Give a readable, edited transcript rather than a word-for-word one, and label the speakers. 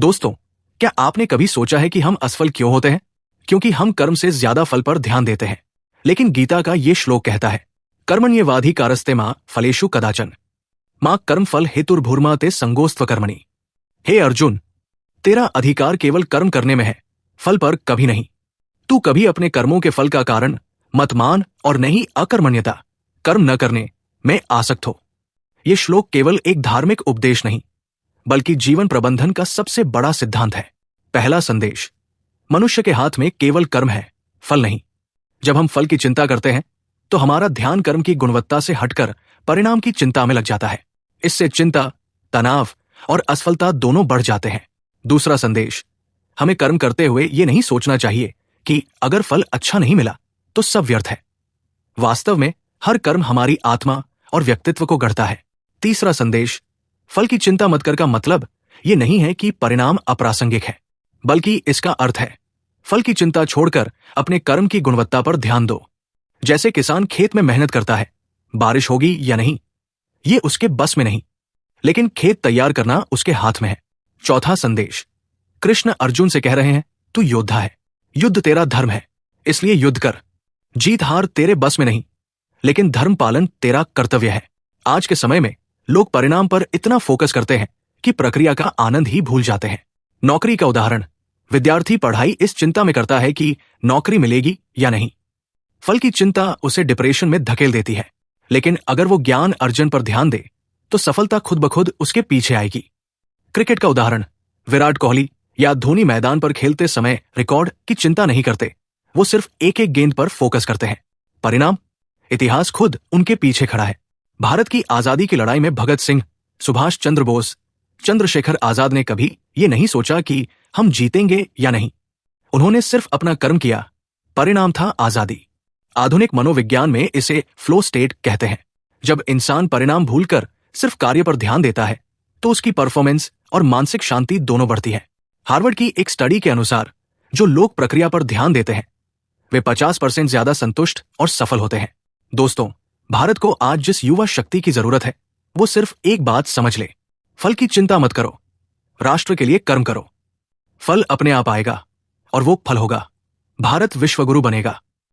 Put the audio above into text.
Speaker 1: दोस्तों, क्या आपने कभी सोचा है कि हम असफल क्यों होते हैं? क्योंकि हम कर्म से ज्यादा फल पर ध्यान देते हैं। लेकिन गीता का ये श्लोक कहता है, कर्मण्येवाधिकारस्ते मा फलेषु कदाचन मां कर्म फल हेतुर्भूर्मा ते संगोस्त्व कर्मणि। हे अर्जुन, तेरा अधिकार केवल कर्म करने में है, फल पर कभी नहीं। तू कभी अपने कर्मों के फल का कारण मत मान और नहीं अकर्मण्यता, कर्म न करने में आसक्त हो। यह श्लोक केवल एक धार्मिक उपदेश नहीं, बल्कि जीवन प्रबंधन का सबसे बड़ा सिद्धांत है। पहला संदेश, मनुष्य के हाथ में केवल कर्म है, फल नहीं। जब हम फल की चिंता करते हैं तो हमारा ध्यान कर्म की गुणवत्ता से हटकर परिणाम की चिंता में लग जाता है। इससे चिंता, तनाव और असफलता दोनों बढ़ जाते हैं। दूसरा संदेश, हमें कर्म करते हुए यह नहीं सोचना चाहिए कि अगर फल अच्छा नहीं मिला तो सब व्यर्थ है। वास्तव में हर कर्म हमारी आत्मा और व्यक्तित्व को गढ़ता है। तीसरा संदेश, फल की चिंता मत कर का मतलब यह नहीं है कि परिणाम अप्रासंगिक है, बल्कि इसका अर्थ है फल की चिंता छोड़कर अपने कर्म की गुणवत्ता पर ध्यान दो। जैसे किसान खेत में मेहनत करता है, बारिश होगी या नहीं ये उसके बस में नहीं, लेकिन खेत तैयार करना उसके हाथ में है। चौथा संदेश, कृष्ण अर्जुन से कह रहे हैं, तू योद्धा है, युद्ध तेरा धर्म है, इसलिए युद्ध कर। जीत हार तेरे बस में नहीं, लेकिन धर्म पालन तेरा कर्तव्य है। आज के समय में लोग परिणाम पर इतना फोकस करते हैं कि प्रक्रिया का आनंद ही भूल जाते हैं। नौकरी का उदाहरण, विद्यार्थी पढ़ाई इस चिंता में करता है कि नौकरी मिलेगी या नहीं। फल की चिंता उसे डिप्रेशन में धकेल देती है, लेकिन अगर वो ज्ञान अर्जन पर ध्यान दे तो सफलता खुद ब खुद उसके पीछे आएगी। क्रिकेट का उदाहरण, विराट कोहली या धोनी मैदान पर खेलते समय रिकॉर्ड की चिंता नहीं करते, वो सिर्फ एक एक गेंद पर फोकस करते हैं। परिणाम, इतिहास खुद उनके पीछे खड़ा है। भारत की आजादी की लड़ाई में भगत सिंह, सुभाष चंद्र बोस, चंद्रशेखर आजाद ने कभी ये नहीं सोचा कि हम जीतेंगे या नहीं। उन्होंने सिर्फ अपना कर्म किया, परिणाम था आजादी। आधुनिक मनोविज्ञान में इसे फ्लो स्टेट कहते हैं। जब इंसान परिणाम भूलकर सिर्फ कार्य पर ध्यान देता है तो उसकी परफॉर्मेंस और मानसिक शांति दोनों बढ़ती है। हार्वर्ड की एक स्टडी के अनुसार जो लोग प्रक्रिया पर ध्यान देते हैं वे 50% ज्यादा संतुष्ट और सफल होते हैं। दोस्तों, भारत को आज जिस युवा शक्ति की जरूरत है वो सिर्फ एक बात समझ ले, फल की चिंता मत करो, राष्ट्र के लिए कर्म करो। फल अपने आप आएगा और वो फल होगा। भारत विश्वगुरु बनेगा।